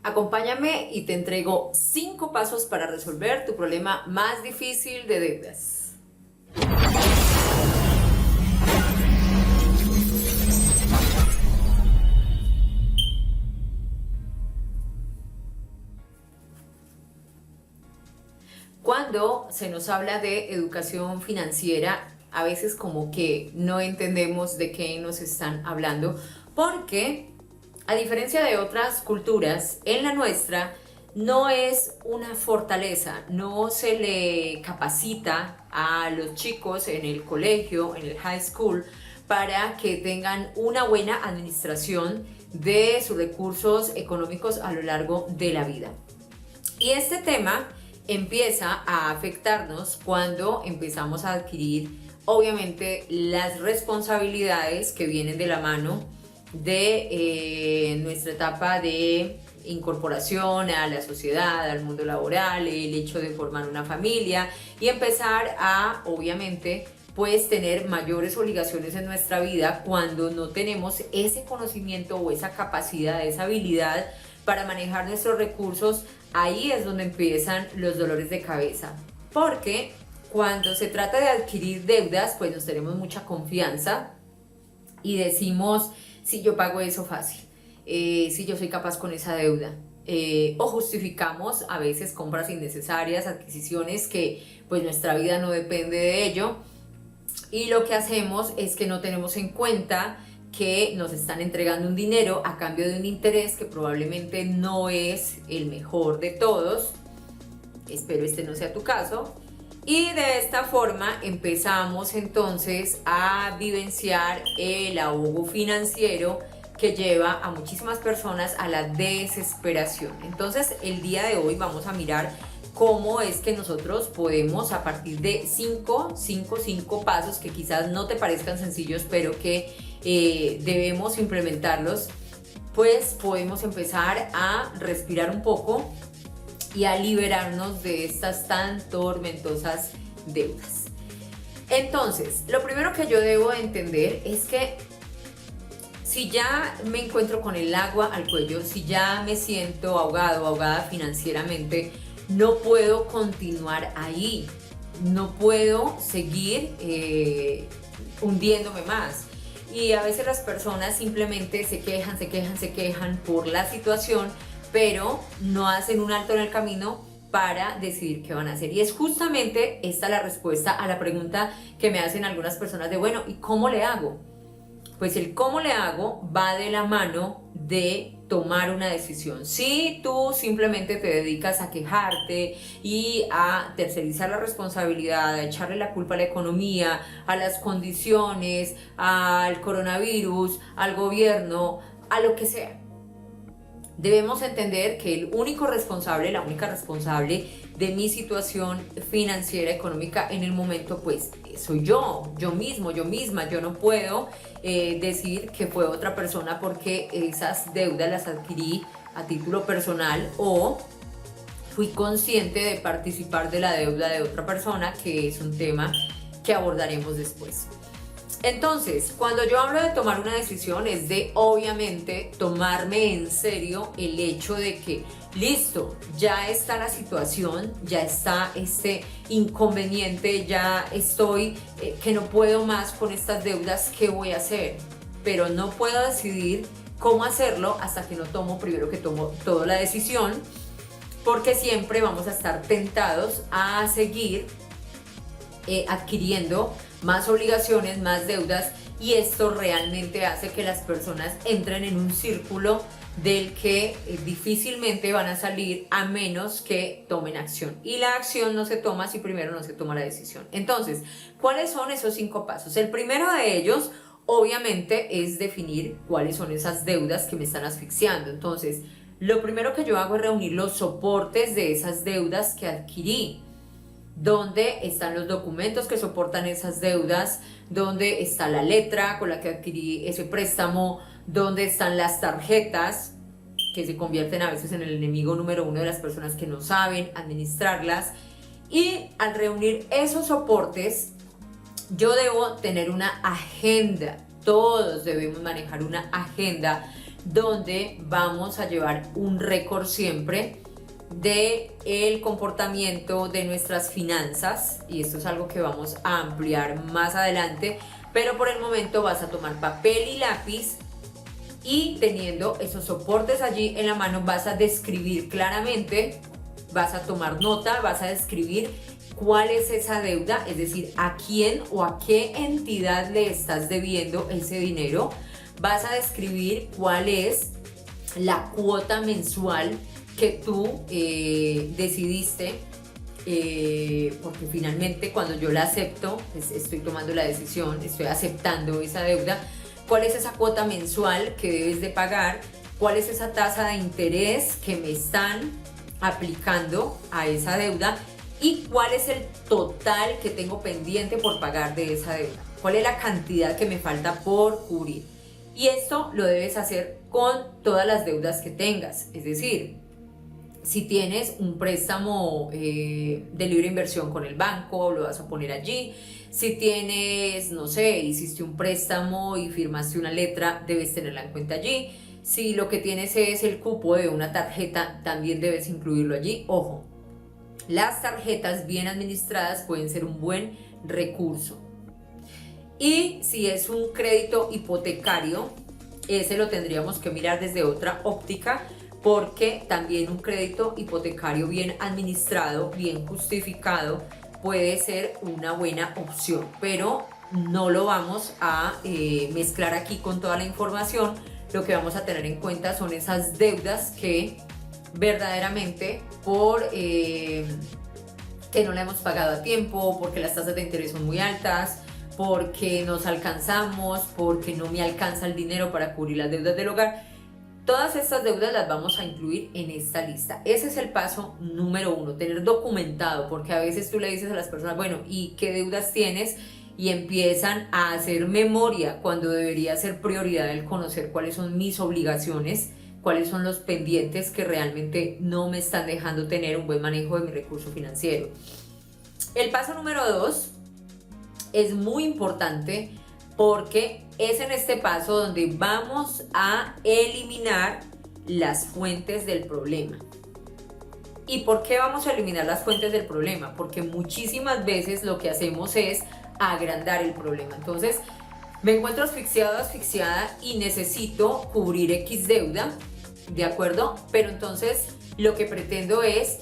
Acompáñame y te entrego 5 pasos para resolver tu problema más difícil de deudas. Cuando se nos habla de educación financiera, a veces como que no entendemos de qué nos están hablando, porque a diferencia de otras culturas, en la nuestra no es una fortaleza, no se le capacita a los chicos en el colegio, en el high school, para que tengan una buena administración de sus recursos económicos a lo largo de la vida. Y este tema empieza a afectarnos cuando empezamos a adquirir, obviamente, las responsabilidades que vienen de la mano de nuestra etapa de incorporación a la sociedad, al mundo laboral, el hecho de formar una familia y empezar a, obviamente, pues tener mayores obligaciones en nuestra vida cuando no tenemos ese conocimiento o esa capacidad, esa habilidad para manejar nuestros recursos. Ahí es donde empiezan los dolores de cabeza, porque cuando se trata de adquirir deudas, pues nos tenemos mucha confianza y decimos, si yo pago eso fácil, si yo soy capaz con esa deuda, o justificamos a veces compras innecesarias, adquisiciones que pues nuestra vida no depende de ello, y lo que hacemos es que no tenemos en cuenta que nos están entregando un dinero a cambio de un interés que probablemente no es el mejor de todos. Espero este no sea tu caso. Y de esta forma empezamos entonces a vivenciar el ahogo financiero que lleva a muchísimas personas a la desesperación. Entonces el día de hoy vamos a mirar cómo es que nosotros podemos, a partir de 5 pasos que quizás no te parezcan sencillos, pero que debemos implementarlos, pues podemos empezar a respirar un poco y a liberarnos de estas tan tormentosas deudas. Entonces, lo primero que yo debo entender es que si ya me encuentro con el agua al cuello, si ya me siento ahogado, ahogada financieramente, no puedo continuar ahí, no puedo seguir hundiéndome más. Y a veces las personas simplemente se quejan por la situación, pero no hacen un alto en el camino para decidir qué van a hacer. Y es justamente esta la respuesta a la pregunta que me hacen algunas personas de, bueno, ¿y cómo le hago? Pues el cómo le hago va de la mano de tomar una decisión. Si tú simplemente te dedicas a quejarte y a tercerizar la responsabilidad, a echarle la culpa a la economía, a las condiciones, al coronavirus, al gobierno, a lo que sea, debemos entender que el único responsable, la única responsable de mi situación financiera, económica en el momento, pues soy yo mismo, yo misma. Yo no puedo decir que fue otra persona porque esas deudas las adquirí a título personal o fui consciente de participar de la deuda de otra persona, que es un tema que abordaremos después. Entonces, cuando yo hablo de tomar una decisión es de, obviamente, tomarme en serio el hecho de que, listo, ya está la situación, ya está este inconveniente, ya estoy, que no puedo más con estas deudas, ¿qué voy a hacer? Pero no puedo decidir cómo hacerlo hasta que no tomo, primero que tomo toda la decisión, porque siempre vamos a estar tentados a seguir adquiriendo más obligaciones, más deudas, y esto realmente hace que las personas entren en un círculo del que difícilmente van a salir a menos que tomen acción. Y la acción no se toma si primero no se toma la decisión. Entonces, ¿cuáles son esos 5 pasos? El primero de ellos, obviamente, es definir cuáles son esas deudas que me están asfixiando. Entonces, lo primero que yo hago es reunir los soportes de esas deudas que adquirí. ¿Dónde están los documentos que soportan esas deudas? ¿Dónde está la letra con la que adquirí ese préstamo? ¿Dónde están las tarjetas, que se convierten a veces en el enemigo número 1 de las personas que no saben administrarlas? Y al reunir esos soportes, yo debo tener una agenda. Todos debemos manejar una agenda donde vamos a llevar un récord siempre de el comportamiento de nuestras finanzas, y esto es algo que vamos a ampliar más adelante, pero por el momento vas a tomar papel y lápiz, y teniendo esos soportes allí en la mano vas a describir claramente, vas a tomar nota, vas a describir cuál es esa deuda, es decir, a quién o a qué entidad le estás debiendo ese dinero. Vas a describir cuál es la cuota mensual que tú decidiste, porque finalmente cuando yo la acepto, pues estoy tomando la decisión, estoy aceptando esa deuda. ¿Cuál es esa cuota mensual que debes de pagar? ¿Cuál es esa tasa de interés que me están aplicando a esa deuda? ¿Y cuál es el total que tengo pendiente por pagar de esa deuda? ¿Cuál es la cantidad que me falta por cubrir? Y esto lo debes hacer con todas las deudas que tengas. Es decir, si tienes un préstamo de libre inversión con el banco, lo vas a poner allí. Si tienes, no sé, hiciste un préstamo y firmaste una letra, debes tenerla en cuenta allí. Si lo que tienes es el cupo de una tarjeta, también debes incluirlo allí. Ojo, las tarjetas bien administradas pueden ser un buen recurso. Y si es un crédito hipotecario, ese lo tendríamos que mirar desde otra óptica, porque también un crédito hipotecario bien administrado, bien justificado, puede ser una buena opción, pero no lo vamos a mezclar aquí con toda la información. Lo que vamos a tener en cuenta son esas deudas que verdaderamente por que no la hemos pagado a tiempo, porque las tasas de interés son muy altas, porque nos alcanzamos, porque no me alcanza el dinero para cubrir las deudas del hogar. Todas estas deudas las vamos a incluir en esta lista. Ese es el paso número 1, tener documentado, porque a veces tú le dices a las personas, bueno, ¿y qué deudas tienes? Y empiezan a hacer memoria cuando debería ser prioridad el conocer cuáles son mis obligaciones, cuáles son los pendientes que realmente no me están dejando tener un buen manejo de mi recurso financiero. El paso número 2 es muy importante, porque es en este paso donde vamos a eliminar las fuentes del problema. ¿Y por qué vamos a eliminar las fuentes del problema? Porque muchísimas veces lo que hacemos es agrandar el problema. Entonces, me encuentro asfixiado o asfixiada y necesito cubrir X deuda, ¿de acuerdo? Pero entonces lo que pretendo es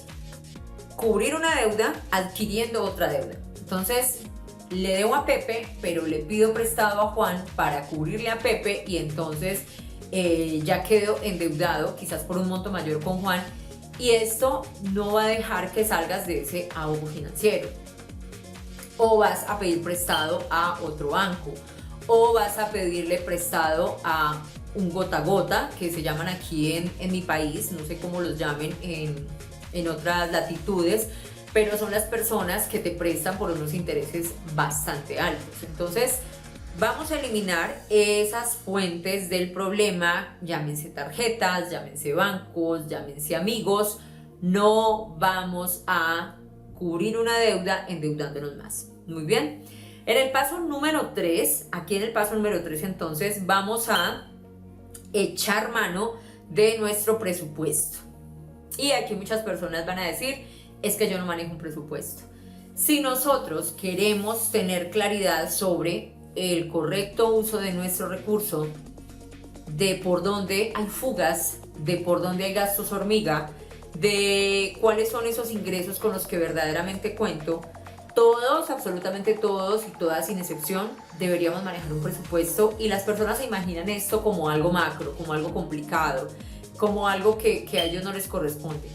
cubrir una deuda adquiriendo otra deuda. Entonces, le debo a Pepe, pero le pido prestado a Juan para cubrirle a Pepe, y entonces ya quedo endeudado, quizás por un monto mayor con Juan, y esto no va a dejar que salgas de ese ahogo financiero. O vas a pedir prestado a otro banco, o vas a pedirle prestado a un gota a gota, que se llaman aquí en mi país, no sé cómo los llamen en otras latitudes, pero son las personas que te prestan por unos intereses bastante altos. Entonces, vamos a eliminar esas fuentes del problema, llámense tarjetas, llámense bancos, llámense amigos. No vamos a cubrir una deuda endeudándonos más. Muy bien. En el paso número 3, aquí en el paso número 3, entonces, vamos a echar mano de nuestro presupuesto. Y aquí muchas personas van a decir, es que yo no manejo un presupuesto. Si nosotros queremos tener claridad sobre el correcto uso de nuestro recurso, de por dónde hay fugas, de por dónde hay gastos hormiga, de cuáles son esos ingresos con los que verdaderamente cuento, todos, absolutamente todos y todas sin excepción, deberíamos manejar un presupuesto. Y las personas se imaginan esto como algo macro, como algo complicado, como algo que a ellos no les corresponde.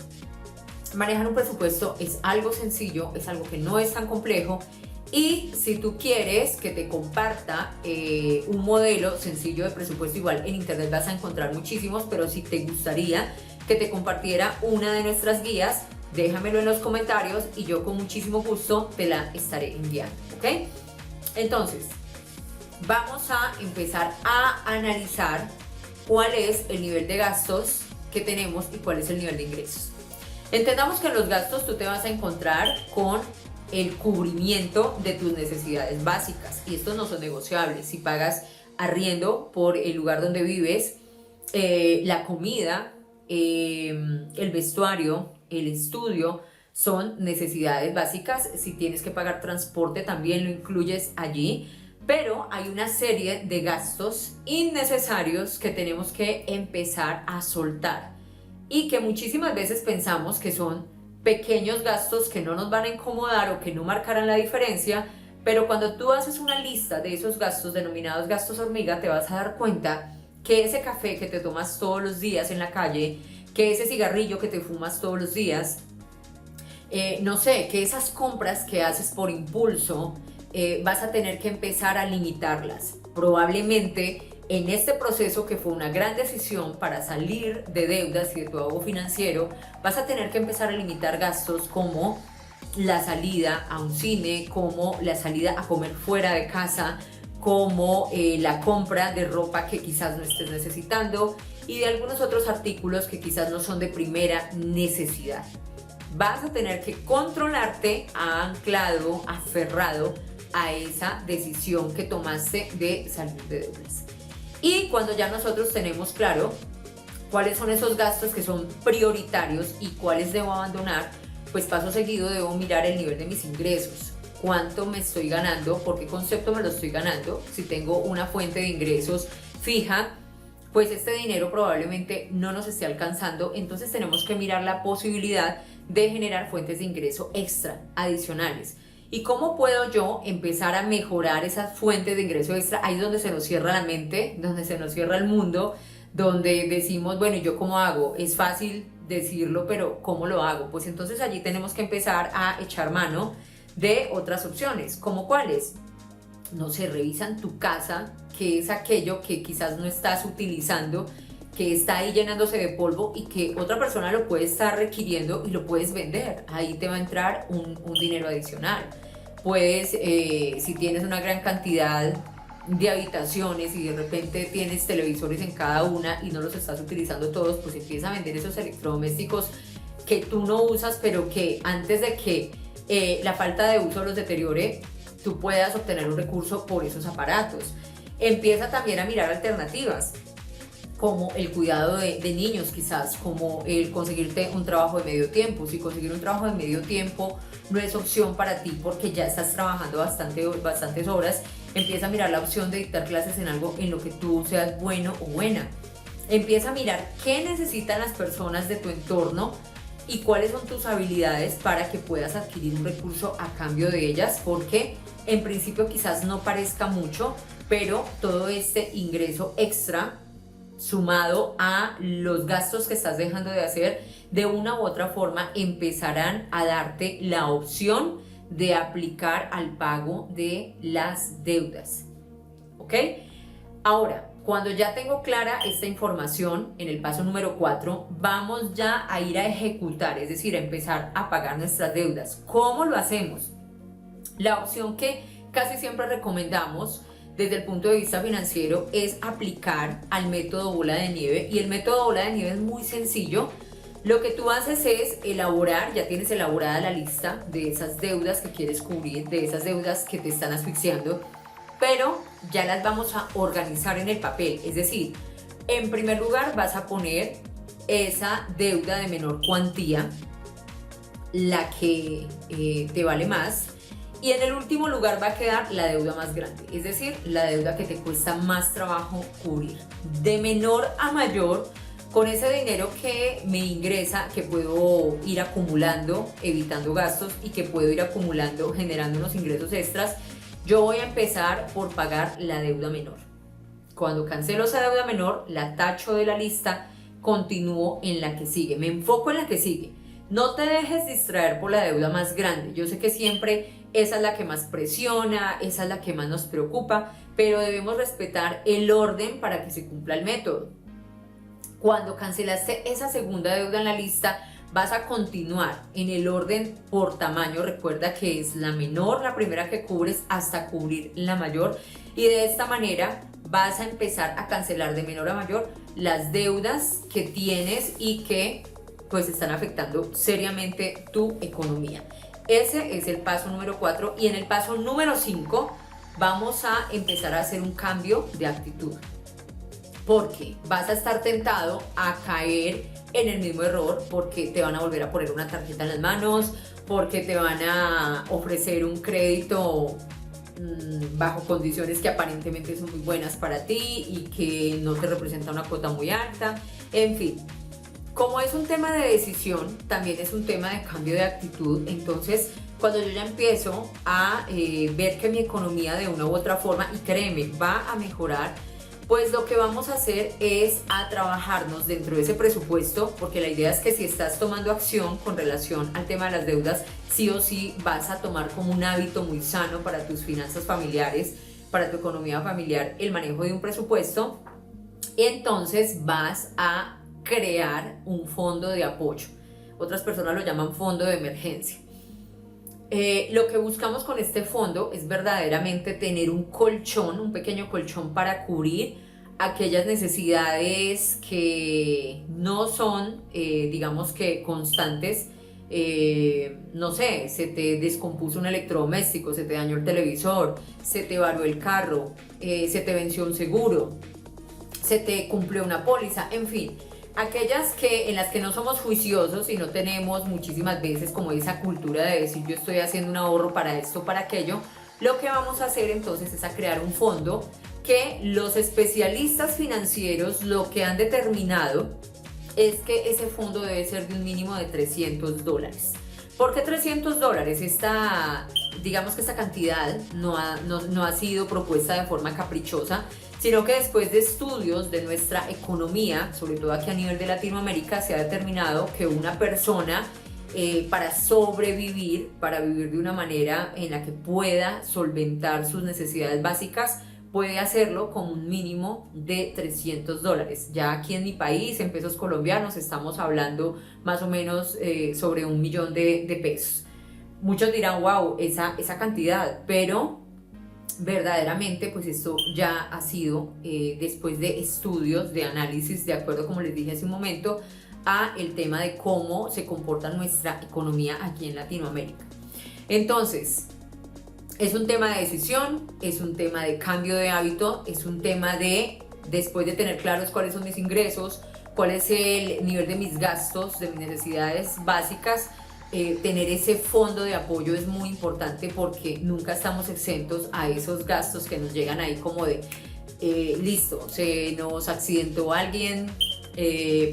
Manejar un presupuesto es algo sencillo, es algo que no es tan complejo, y si tú quieres que te comparta un modelo sencillo de presupuesto, igual en internet vas a encontrar muchísimos, pero si te gustaría que te compartiera una de nuestras guías, déjamelo en los comentarios y yo con muchísimo gusto te la estaré enviando, ¿ok? Entonces, vamos a empezar a analizar cuál es el nivel de gastos que tenemos y cuál es el nivel de ingresos. Entendamos que en los gastos tú te vas a encontrar con el cubrimiento de tus necesidades básicas, y estos no son negociables. Si pagas arriendo por el lugar donde vives, la comida, el vestuario, el estudio, son necesidades básicas. Si tienes que pagar transporte, también lo incluyes allí. Pero hay una serie de gastos innecesarios que tenemos que empezar a soltar y que muchísimas veces pensamos que son pequeños gastos que no nos van a incomodar o que no marcarán la diferencia, pero cuando tú haces una lista de esos gastos denominados gastos hormiga, te vas a dar cuenta que ese café que te tomas todos los días en la calle, que ese cigarrillo que te fumas todos los días, no sé, que esas compras que haces por impulso, vas a tener que empezar a limitarlas. Probablemente en este proceso, que fue una gran decisión para salir de deudas y de tu ahogo financiero, vas a tener que empezar a limitar gastos como la salida a un cine, como la salida a comer fuera de casa, como la compra de ropa que quizás no estés necesitando y de algunos otros artículos que quizás no son de primera necesidad. Vas a tener que controlarte anclado, aferrado a esa decisión que tomaste de salir de deudas. Y cuando ya nosotros tenemos claro cuáles son esos gastos que son prioritarios y cuáles debo abandonar, pues paso seguido debo mirar el nivel de mis ingresos. ¿Cuánto me estoy ganando? ¿Por qué concepto me lo estoy ganando? Si tengo una fuente de ingresos fija, pues este dinero probablemente no nos esté alcanzando. Entonces tenemos que mirar la posibilidad de generar fuentes de ingreso extra, adicionales. ¿Y cómo puedo yo empezar a mejorar esas fuentes de ingreso extra? Ahí es donde se nos cierra la mente, donde se nos cierra el mundo, donde decimos, bueno, ¿y yo cómo hago? Es fácil decirlo, pero ¿cómo lo hago? Pues entonces allí tenemos que empezar a echar mano de otras opciones. ¿Cómo cuáles? No sé, revisan tu casa, que es aquello que quizás no estás utilizando, que está ahí llenándose de polvo y que otra persona lo puede estar requiriendo y lo puedes vender. Ahí te va a entrar un dinero adicional. Puedes, si tienes una gran cantidad de habitaciones y de repente tienes televisores en cada una y no los estás utilizando todos, pues empieza a vender esos electrodomésticos que tú no usas, pero que antes de que la falta de uso los deteriore, tú puedas obtener un recurso por esos aparatos. Empieza también a mirar alternativas, como el cuidado de niños quizás, como el conseguirte un trabajo de medio tiempo. Si conseguir un trabajo de medio tiempo no es opción para ti porque ya estás trabajando bastantes horas, empieza a mirar la opción de dictar clases en algo en lo que tú seas bueno o buena. Empieza a mirar qué necesitan las personas de tu entorno y cuáles son tus habilidades para que puedas adquirir un recurso a cambio de ellas, porque en principio quizás no parezca mucho, pero todo este ingreso extra sumado a los gastos que estás dejando de hacer, de una u otra forma empezarán a darte la opción de aplicar al pago de las deudas. ¿Ok? Ahora, cuando ya tengo clara esta información, en el paso número 4, vamos ya a ir a ejecutar, es decir, a empezar a pagar nuestras deudas. ¿Cómo lo hacemos? La opción que casi siempre recomendamos desde el punto de vista financiero es aplicar al método bola de nieve, y el método bola de nieve es muy sencillo. Lo que tú haces es elaborar, ya tienes elaborada la lista de esas deudas que quieres cubrir, de esas deudas que te están asfixiando, pero ya las vamos a organizar en el papel. Es decir, en primer lugar vas a poner esa deuda de menor cuantía, la que te vale más. Y en el último lugar va a quedar la deuda más grande, es decir, la deuda que te cuesta más trabajo cubrir. De menor a mayor, con ese dinero que me ingresa, que puedo ir acumulando, evitando gastos, y que puedo ir acumulando, generando unos ingresos extras, yo voy a empezar por pagar la deuda menor. Cuando cancelo esa deuda menor, la tacho de la lista, continúo en la que sigue, me enfoco en la que sigue. No te dejes distraer por la deuda más grande. Yo sé que siempre esa es la que más presiona, esa es la que más nos preocupa, pero debemos respetar el orden para que se cumpla el método. Cuando cancelaste esa segunda deuda en la lista, vas a continuar en el orden por tamaño. Recuerda que es la menor, la primera que cubres, hasta cubrir la mayor, y de esta manera vas a empezar a cancelar de menor a mayor las deudas que tienes y que pues están afectando seriamente tu economía. Ese es el paso número 4, y en el paso número 5 vamos a empezar a hacer un cambio de actitud. porque vas a estar tentado a caer en el mismo error, porque te van a volver a poner una tarjeta en las manos, porque te van a ofrecer un crédito bajo condiciones que aparentemente son muy buenas para ti y que no te representa una cuota muy alta. En fin, como es un tema de decisión, también es un tema de cambio de actitud. Entonces, cuando yo ya empiezo a ver que mi economía de una u otra forma, y créeme, va a mejorar, pues lo que vamos a hacer es a trabajarnos dentro de ese presupuesto, porque la idea es que si estás tomando acción con relación al tema de las deudas, sí o sí vas a tomar como un hábito muy sano para tus finanzas familiares, para tu economía familiar, el manejo de un presupuesto. Y entonces vas a crear un fondo de apoyo. Otras personas lo llaman fondo de emergencia. Lo que buscamos con este fondo es verdaderamente tener un colchón, un pequeño colchón para cubrir aquellas necesidades que no son, digamos que constantes. No sé, se te descompuso un electrodoméstico, se te dañó el televisor, se te varó el carro, se te venció un seguro, se te cumplió una póliza, en fin. Aquellas en las que no somos juiciosos y no tenemos muchísimas veces como esa cultura de decir yo estoy haciendo un ahorro para esto, para aquello, lo que vamos a hacer entonces es a crear un fondo que los especialistas financieros lo que han determinado es que ese fondo debe ser de un mínimo de $300. ¿Por qué $300? Digamos que esta cantidad no ha sido propuesta de forma caprichosa, sino que después de estudios de nuestra economía, sobre todo aquí a nivel de Latinoamérica, se ha determinado que una persona para sobrevivir, para vivir de una manera en la que pueda solventar sus necesidades básicas, puede hacerlo con un mínimo de $300. Ya aquí en mi país, en pesos colombianos, estamos hablando más o menos sobre 1 millón de pesos. Muchos dirán, wow, esa cantidad, pero verdaderamente pues esto ya ha sido después de estudios, de análisis, de acuerdo, como les dije hace un momento, a el tema de cómo se comporta nuestra economía aquí en Latinoamérica. Entonces, es un tema de decisión, es un tema de cambio de hábito, es un tema de, después de tener claros cuáles son mis ingresos, cuál es el nivel de mis gastos, de mis necesidades básicas, tener ese fondo de apoyo es muy importante porque nunca estamos exentos a esos gastos que nos llegan ahí como de, listo, se nos accidentó alguien,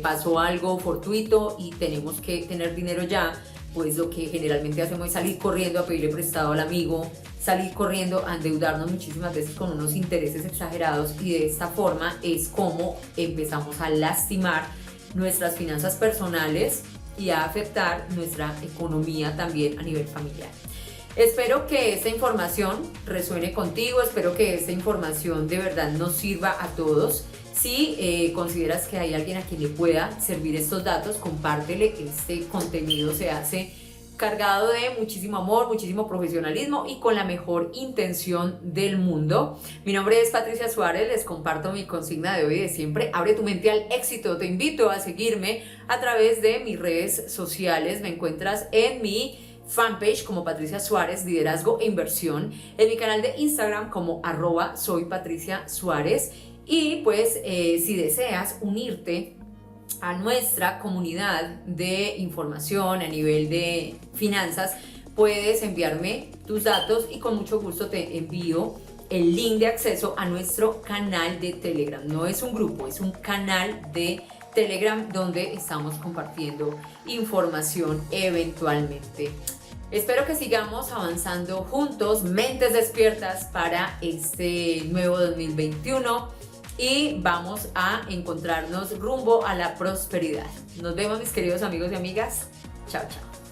pasó algo fortuito y tenemos que tener dinero ya. Pues lo que generalmente hacemos es salir corriendo a pedirle prestado al amigo, salir corriendo a endeudarnos muchísimas veces con unos intereses exagerados, y de esta forma es como empezamos a lastimar nuestras finanzas personales y a afectar nuestra economía también a nivel familiar. Espero que esta información resuene contigo, espero que esta información de verdad nos sirva a todos. Si consideras que hay alguien a quien le pueda servir estos datos, compártele. Este contenido se hace cargado de muchísimo amor, muchísimo profesionalismo y con la mejor intención del mundo. Mi nombre es Patricia Suárez, les comparto mi consigna de hoy y de siempre: abre tu mente al éxito. Te invito a seguirme a través de mis redes sociales. Me encuentras en mi fanpage como Patricia Suárez, Liderazgo e Inversión, en mi canal de Instagram como @soypatriciasuárez. Y pues si deseas unirte a nuestra comunidad de información a nivel de finanzas, puedes enviarme tus datos y con mucho gusto te envío el link de acceso a nuestro canal de Telegram. No es un grupo, es un canal de Telegram donde estamos compartiendo información eventualmente. Espero que sigamos avanzando juntos, mentes despiertas para este nuevo 2021. Y vamos a encontrarnos rumbo a la prosperidad. Nos vemos, mis queridos amigos y amigas. Chao, chao.